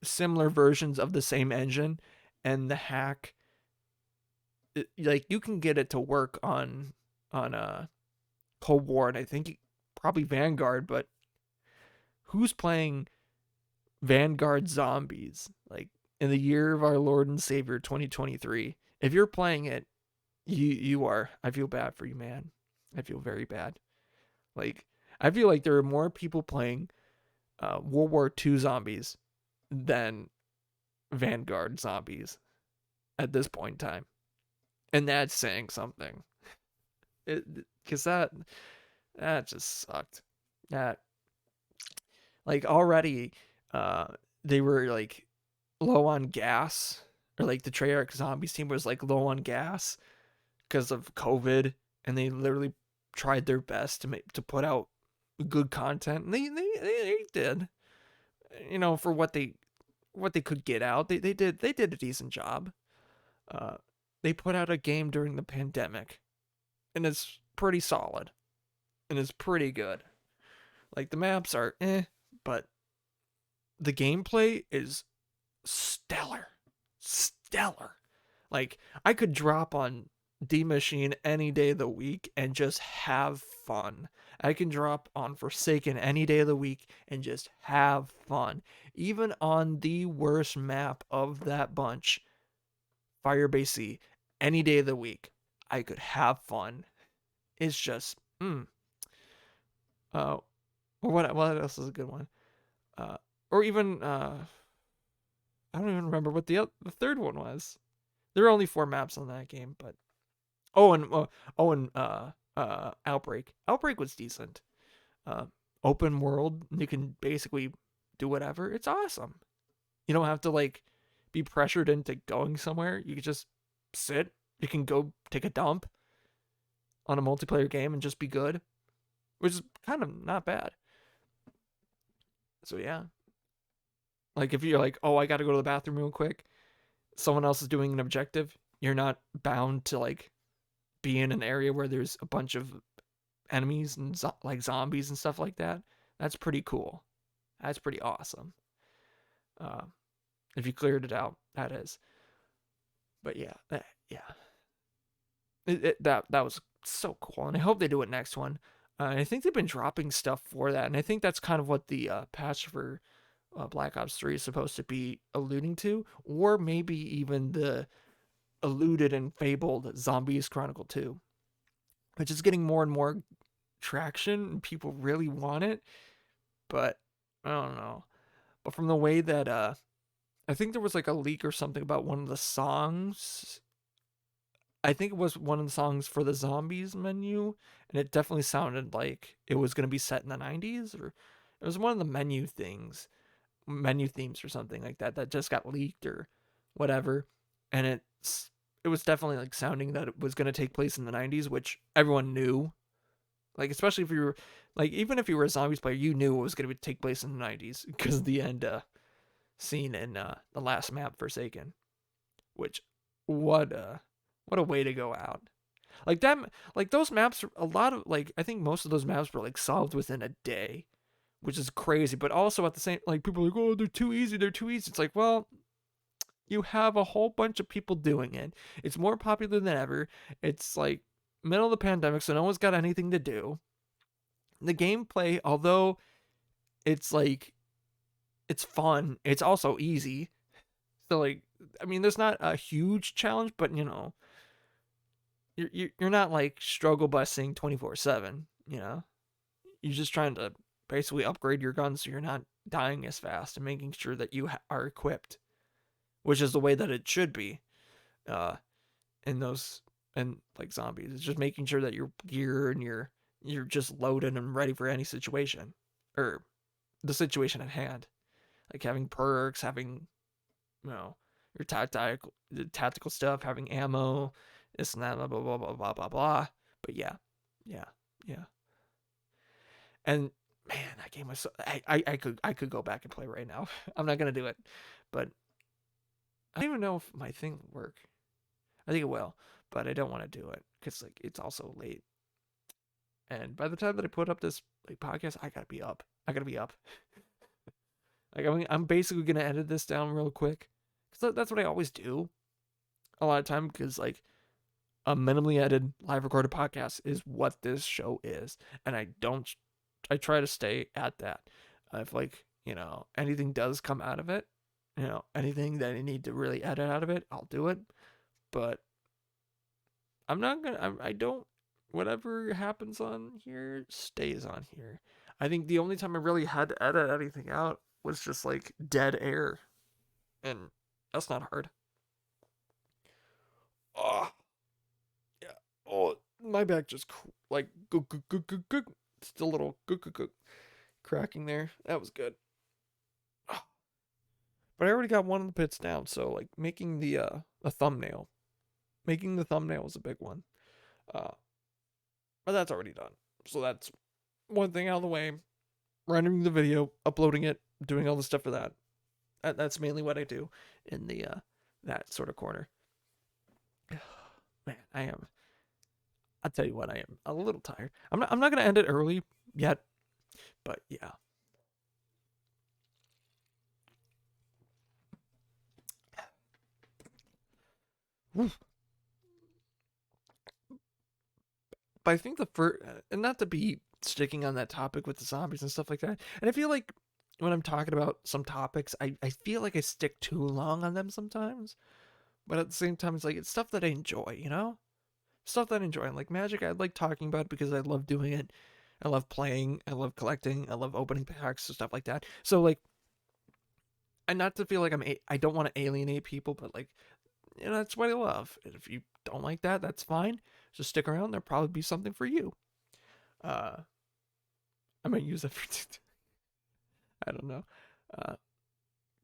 similar versions of the same engine, and the hack, like you can get it to work on Cold War, and I think probably Vanguard, but who's playing Vanguard Zombies like in the year of our Lord and Savior 2023? If you're playing it, you are. I feel bad for you, man. I feel very bad. Like I feel like there are more people playing World War II zombies than Vanguard zombies at this point in time, and that's saying something. Because that just sucked. That, like, already they were like low on gas, or like the Treyarch Zombies team was like low on gas because of COVID, and they literally tried their best to put out good content, and they did, for what they could get out. They did a decent job. Uh, they put out a game during the pandemic, and it's pretty solid, and it's pretty good. Like the maps are but the gameplay is stellar. Stellar. Like I could drop on D Machine any day of the week and just have fun. I can drop on Forsaken any day of the week and just have fun. Even on the worst map of that bunch, Firebase Sea, any day of the week, I could have fun. It's just, uh, what else is a good one? Or even, I don't even remember what the third one was. There are only 4 maps on that game, but oh, and Outbreak. Outbreak was decent. Uh, Open world. You can basically do whatever. It's awesome. You don't have to like be pressured into going somewhere. You can just sit. You can go take a dump on a multiplayer game and just be good, which is kind of not bad. So yeah, like if you're like, oh, I got to go to the bathroom real quick, someone else is doing an objective, you're not bound to like be in an area where there's a bunch of enemies and like zombies and stuff like that. That's pretty cool. That's pretty awesome. Uh, if you cleared it out, that is. But yeah, yeah, that was so cool, and I hope they do it next one. I think they've been dropping stuff for that, and I think that's kind of what the patch for Black Ops 3 is supposed to be alluding to, or maybe even the alluded and fabled Zombies Chronicle 2, which is getting more and more traction, and people really want it, but I don't know. But from the way that I think there was like a leak or something about one of the songs. I think it was one of the songs for the zombies menu, and it definitely sounded like it was going to be set in the 90s, or it was one of the menu themes or something like that just got leaked or whatever, and it was definitely like sounding that it was going to take place in the 90s, which everyone knew. Like especially if you were like, even if you were a zombies player, you knew it was going to take place in the 90s because of the end scene in the last map, Forsaken, which what a way to go out. Like that, like those maps, a lot of like I think most of those maps were like solved within a day, which is crazy. But also at the same, like people are like, oh, they're too easy, they're too easy. It's like, well, you have a whole bunch of people doing it. It's more popular than ever. It's like middle of the pandemic, so no one's got anything to do. The gameplay, although it's like it's fun, it's also easy. So like, I mean, there's not a huge challenge, but you're not like struggle busing 24/7. You're just trying to basically upgrade your guns so you're not dying as fast and making sure that you are equipped, which is the way that it should be. In those and like zombies, it's just making sure that your gear and you're just loaded and ready for any situation or the situation at hand. like having perks, having, you know, your tactical stuff, having ammo, this and that, blah blah blah blah blah blah blah. But yeah, yeah, yeah. And man, that game was so, I could go back and play right now. I'm not gonna do it, but I don't even know if my thing will work. I think it will, but I don't want to do it because like it's also late. And by the time that I put up this like podcast, I gotta be up. I gotta be up. Like I'm basically gonna edit this down real quick because that's what I always do a lot of time because like a minimally edited live recorded podcast is what this show is, and I try to stay at that. If like anything does come out of it, anything that I need to really edit out of it, I'll do it. But I'm not gonna. I don't. Whatever happens on here stays on here. I think the only time I really had to edit anything out was just like dead air, and that's not hard. Oh yeah. Oh, my back just like gook gook gook gook gook. Just a little gook gook gook cracking there. That was good. Oh, but I already got one of the pits down, so like making the a thumbnail, making the thumbnail was a big one. Uh, but that's already done. So that's one thing out of the way. Rendering the video, uploading it, doing all the stuff for that. That's mainly what I do in the that sort of corner. Man, I am. I'll tell you what, I am a little tired. I'm not gonna end it early yet, but yeah. Oof. But I think the first, and not to be sticking on that topic with the zombies and stuff like that. And I feel like when I'm talking about some topics, I feel like I stick too long on them sometimes. But at the same time, it's like it's stuff that I enjoy, stuff that I enjoy. And like Magic, I like talking about it because I love doing it. I love playing. I love collecting. I love opening packs and stuff like that. So like, and not to feel like I don't want to alienate people, but like, that's what I love. And if you don't like that, that's fine. Just stick around. There'll probably be something for you. Uh, I might use that for. I don't know. Uh,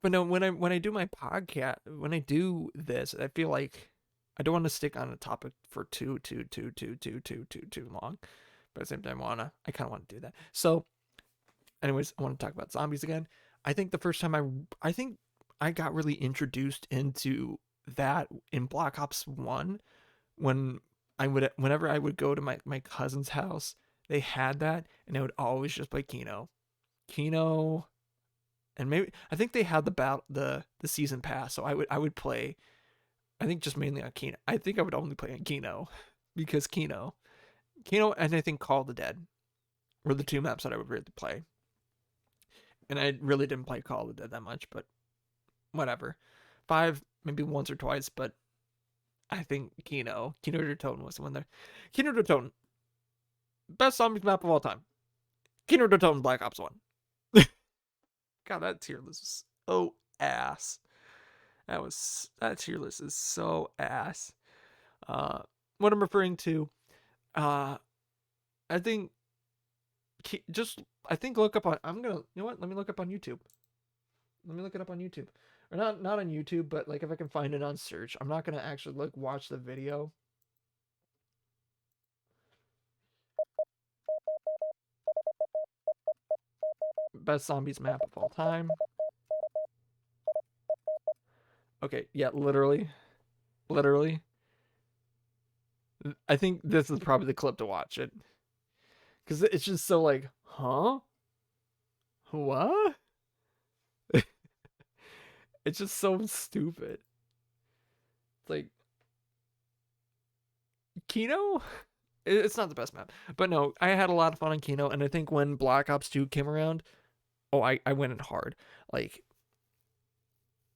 but no, when I do my podcast, when I do this, I feel like I don't want to stick on a topic for too long. But at the same time, I kind of want to do that. So, anyways, I want to talk about zombies again. I think the first time I think I got really introduced into that in Black Ops 1 when whenever I would go to my cousin's house, they had that and I would always just play Kino, and maybe I think they had the season pass, so I would play. I think just mainly on Kino. I think I would only play on Kino because Kino, and I think Call of the Dead were the two maps that I would really play. And I really didn't play Call of the Dead that much, but whatever. 5 maybe once or twice, but I think Kino der Toten was the one there. Kino der Toten, best zombies map of all time. Kino der Toten Black Ops 1. God, that tier list is so ass. That tier list is so ass. What I'm referring to, I think I think look up on. I'm gonna. You know what? Let me look up on YouTube. Let me look it up on YouTube, or not on YouTube, but like if I can find it on search. I'm not gonna actually like watch the video. Best zombies map of all time. Okay, yeah, literally. I think this is probably the clip to watch it because it's just so like, huh? What? It's just so stupid. It's like Kino. It's not the best map, but no, I had a lot of fun on Kino, and I think when Black Ops 2 came around, oh, I went in hard. Like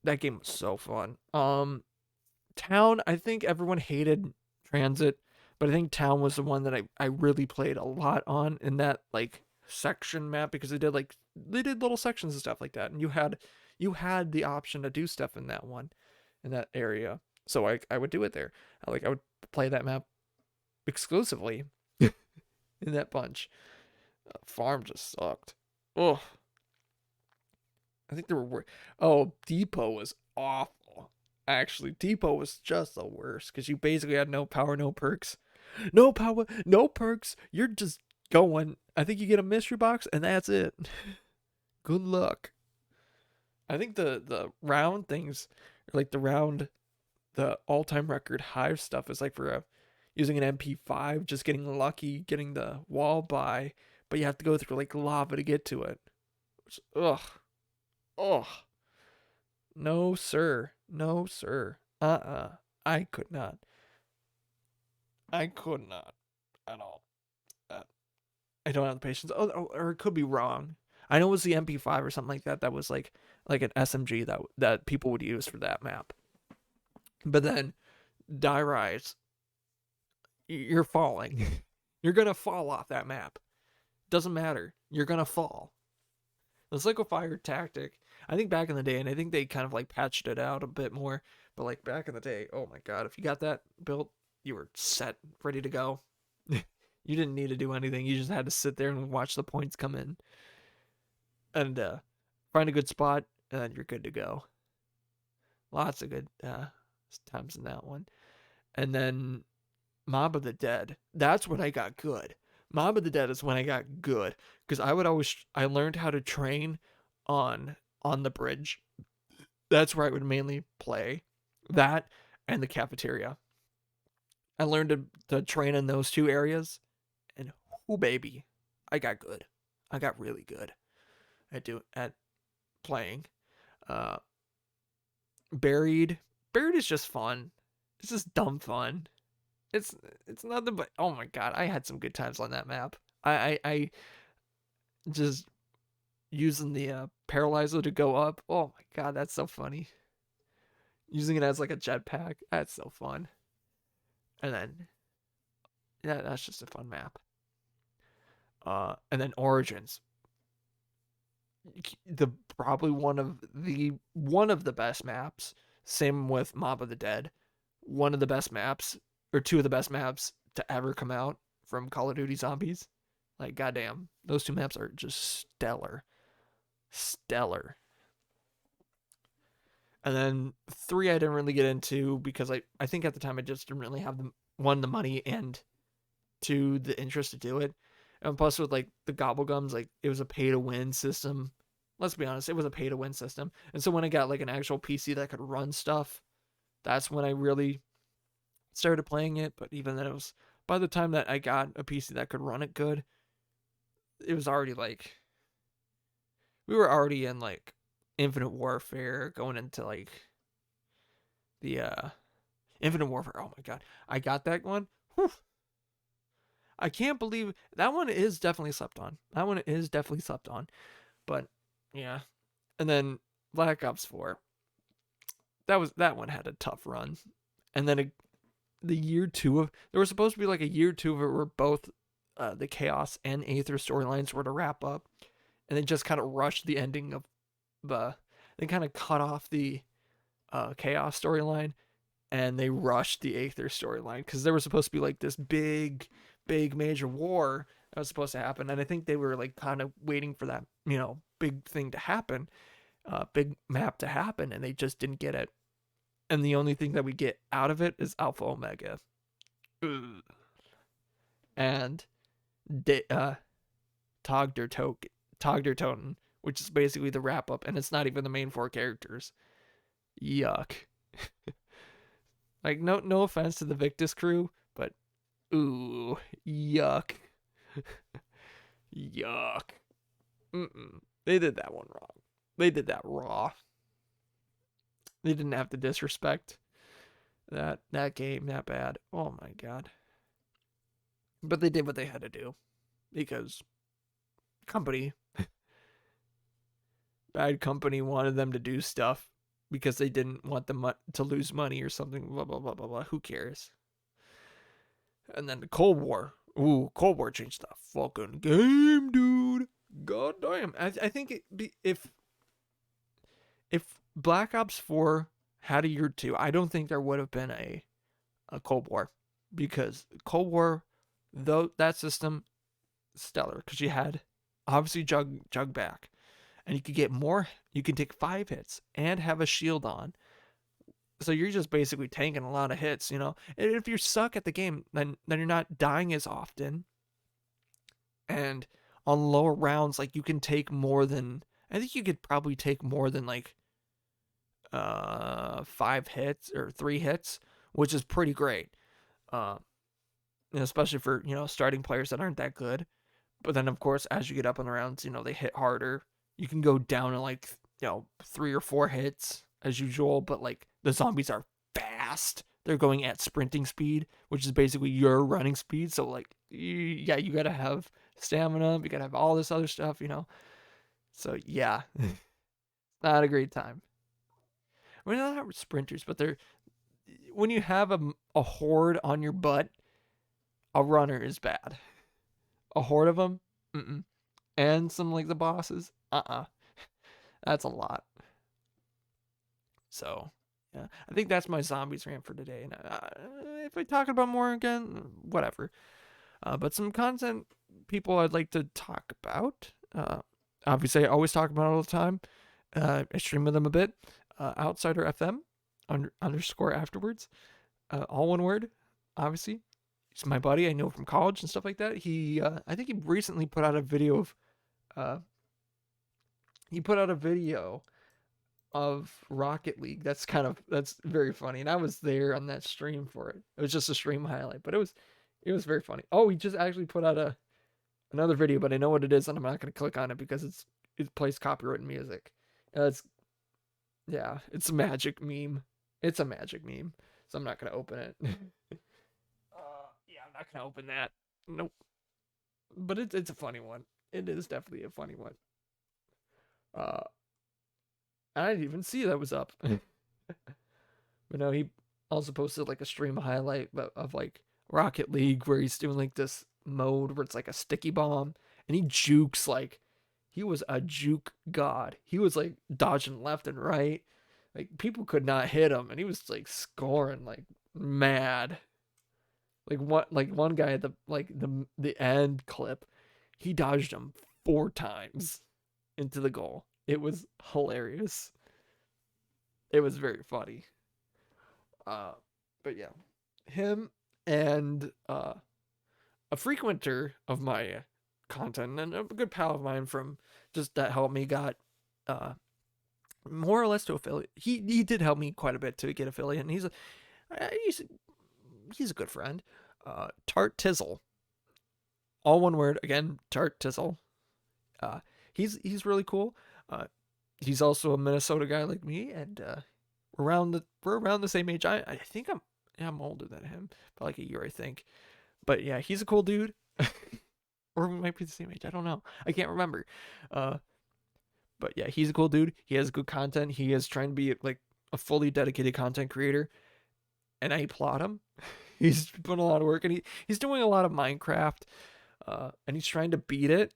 that game was so fun. Town, I think everyone hated Transit, but I think Town was the one that I really played a lot on in that like section map because they did little sections and stuff like that, and you had the option to do stuff in that one, in that area. So I would do it there. I would play that map exclusively in that bunch. Farm just sucked. Oh, I think there were. Oh, Depot was awful. Actually, Depot was just the worst because you basically had no power, no perks. No power, no perks. You're just going. I think you get a mystery box and that's it. Good luck. I think the round things, like the all time record hive stuff is like for using an MP5, just getting lucky, getting the wall by, but you have to go through like lava to get to it. Which, ugh, ugh. No, sir. No, sir. I could not. I could not at all. Uh, I don't have the patience. Or it could be wrong. I know it was the MP5 or something like that. That was like an SMG that people would use for that map. But then die rise, you're falling. You're gonna fall off that map. Doesn't matter. You're gonna fall. The liquefier tactic, I think back in the day, and I think they kind of like patched it out a bit more, but like back in the day, oh my god, if you got that built, you were set, ready to go. You didn't need to do anything. You just had to sit there and watch the points come in and find a good spot, and then you're good to go. Lots of good times in that one. And then Mob of the Dead. That's when I got good. Mob of the Dead is when I got good because I learned how to train on the bridge. That's where I would mainly play that and the cafeteria. I learned to train in those two areas, and oh baby, I got good. I got really good at playing. Uh, buried is just fun. It's just dumb fun. It's it's nothing but oh my god, I had some good times on that map. I just using the paralyzer to go up. Oh my god, that's so funny. Using it as like a jetpack, that's so fun. And then yeah, that's just a fun map. And then Origins, the probably one of the best maps. Same with Mob of the Dead, one of the best maps or two of the best maps to ever come out from Call of Duty Zombies. Like goddamn, those two maps are just stellar, stellar. And then three I didn't really get into because I think at the time I just didn't really have the money and two the interest to do it. And plus with like the Gobblegums, like it was a pay to win system. Let's be honest, it was a pay to win system. And so when I got like an actual PC that could run stuff, that's when I really started playing it. But even then, it was by the time that I got a PC that could run it good, it was already like we were already in like Infinite Warfare, going into like the Infinite Warfare. Oh my god, I got that one. Whew. I can't believe that one is definitely slept on. That one is definitely slept on. But yeah, and then Black Ops 4. That one had a tough run, and then the year two of there was supposed to be like a year two of it where both the Chaos and Aether storylines were to wrap up, and they just kind of rushed the ending of the. They kind of cut off the Chaos storyline, and they rushed the Aether storyline because there was supposed to be like this big major war that was supposed to happen, and I think they were like kind of waiting for that big thing to happen, big map to happen, and they just didn't get it. And the only thing that we get out of it is Alpha Omega. Ugh. And Togder which is basically the wrap up, and it's not even the main four characters. Yuck. Like no offense to the Victus crew, but ooh, yuck. Yuck. They did that one wrong. They did that raw. They didn't have to disrespect that game that bad. Oh my god. But they did what they had to do because company bad company wanted them to do stuff because they didn't want them to lose money or something. Blah blah blah blah blah. Who cares? And then the Cold War. Ooh, Cold War changed the fucking game, dude. God damn. I think if Black Ops 4 had a year two, I don't think there would have been a Cold War, because Cold War, though that system stellar because you had obviously Jug back, and you could get more. You can take 5 hits and have a shield on. So you're just basically tanking a lot of hits, you know. And if you suck at the game, then you're not dying as often. And on lower rounds, like you can take more than, I think you could probably take more than like 5 hits or 3 hits, which is pretty great. Uh, especially for starting players that aren't that good. But then of course, as you get up in the rounds, they hit harder. You can go down to like 3 or 4 hits as usual, but like the zombies are fast. They're going at sprinting speed, which is basically your running speed. So like, you gotta have stamina. You gotta have all this other stuff. So yeah, not a great time. I mean, they're not sprinters, but they're when you have a horde on your butt, a runner is bad. A horde of them, and some like the bosses, that's a lot. So yeah, I think that's my zombies rant for today. And if I talk about more again, whatever. But some content people I'd like to talk about. Obviously, I always talk about it all the time. I stream with them a bit. Outsider FM underscore afterwards. All one word, obviously. He's my buddy. I know from college and stuff like that. I think he recently put out a video of, Rocket League. That's very funny. And I was there on that stream for it. It was just a stream highlight, but it was very funny. Oh, he just actually put out another video, but I know what it is, and I'm not going to click on it because it plays copyrighted music. It's a magic meme. It's a magic meme, so I'm not going to open it. I'm not going to open that. Nope. But it's a funny one. It is definitely a funny one. I didn't even see that was up. But no, he also posted like a stream highlight of like Rocket League where he's doing like this mode where it's like a sticky bomb, and he jukes like he was a juke god. He was like dodging left and right. Like people could not hit him, and he was like scoring like mad. One guy at the end clip, he dodged him 4 times into the goal. It was hilarious. It was very funny. But yeah, him and a frequenter of my content and a good pal of mine from just that helped me got more or less to affiliate. He did help me quite a bit to get affiliate, and he's a good friend. Tart Tizzle, all one word again. Tart Tizzle. He's really cool. He's also a Minnesota guy like me, and we're around the same age. I think I'm older than him by like a year, I think. But yeah, he's a cool dude. Or we might be the same age. I don't know. I can't remember. But yeah, he's a cool dude. He has good content. He is trying to be like a fully dedicated content creator, and I applaud him. He's putting a lot of work, and he's doing a lot of Minecraft, and he's trying to beat it.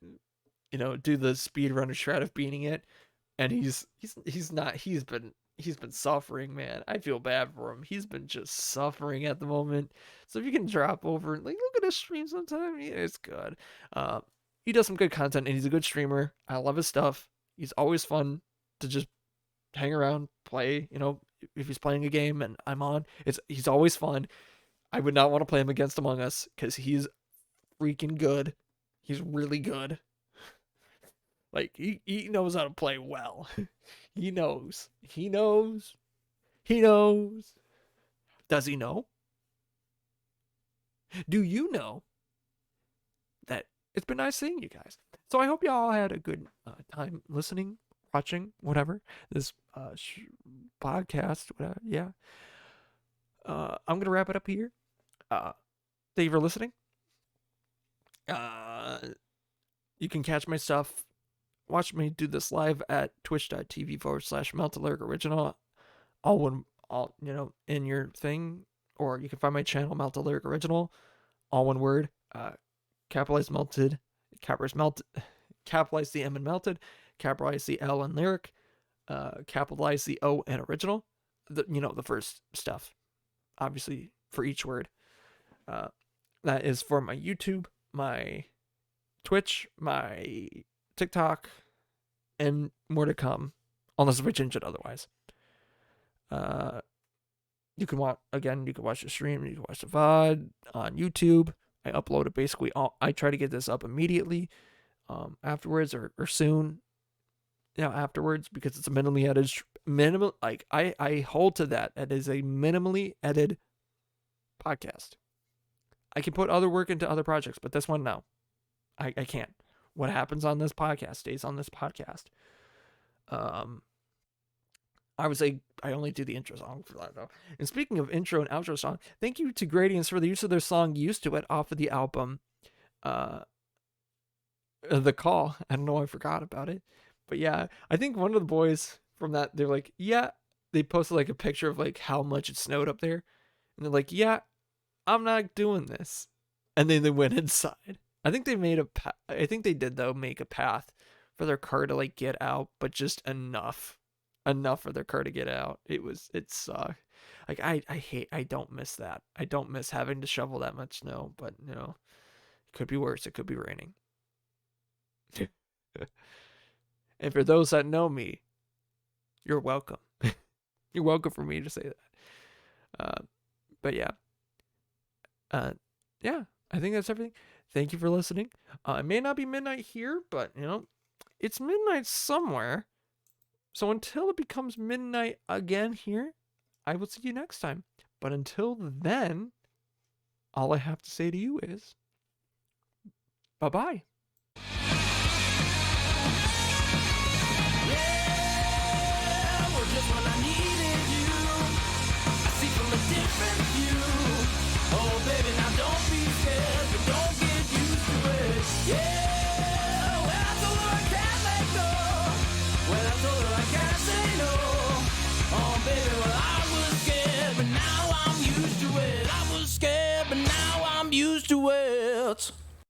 Do the speedrunner shred of beating it, and he's not. He's been suffering, man. I feel bad for him. He's been just suffering at the moment. So if you can drop over and like look at his stream sometime, yeah, it's good. He does some good content, and he's a good streamer. I love his stuff. He's always fun to just hang around, play. If he's playing a game and I'm on, he's always fun. I would not want to play him against Among Us because he's freaking good. He's really good. Like he knows how to play well. He knows. He knows. He knows. Does he know? Do you know that it's been nice seeing you guys? So I hope you all had a good time listening, watching, whatever this podcast. Whatever, yeah. I'm gonna wrap it up here. Thank you for listening. You can catch my stuff. Watch me do this live at twitch.tv/MeltedLyricOriginal. All in your thing, or you can find my channel Melted Lyric Original, all one word. Capitalize melted, capitalize the M in melted, capitalize the L in lyric, capitalize the O in original. The first stuff, obviously for each word. That is for my YouTube, my Twitch, my TikTok, and more to come, unless if I change it otherwise. You can watch the stream, you can watch the VOD on YouTube. I upload it basically I try to get this up immediately, afterwards or soon, afterwards, because it's a minimally edited, I hold to that. It is a minimally edited podcast. I can put other work into other projects, but this one, no. I can't. What happens on this podcast stays on this podcast. I only do the intro song for that, though. And speaking of intro and outro song, thank you to Gradients for the use of their song Used to It off of the album The Call. I don't know, I forgot about it. But yeah, I think one of the boys from that, they're like, yeah, they posted like a picture of like how much it snowed up there. And they're like, yeah, I'm not doing this. And then they went inside. I think they did though make a path for their car to like get out, but just enough for their car to get out. It sucked. Like I don't miss that. I don't miss having to shovel that much snow, but it could be worse. It could be raining. And for those that know me, you're welcome. You're welcome for me to say that. But yeah. Yeah, I think that's everything. Thank you for listening. It may not be midnight here, but it's midnight somewhere. So until it becomes midnight again here, I will see you next time. But until then, all I have to say to you is bye-bye. Just when I needed you, I see from a different view. Oh baby, now don't be scared, but don't get used to it. Yeah, when I told her I can't let go, when I told her I can't say no. Oh baby, well I was scared, but now I'm used to it. I was scared, but now I'm used to it.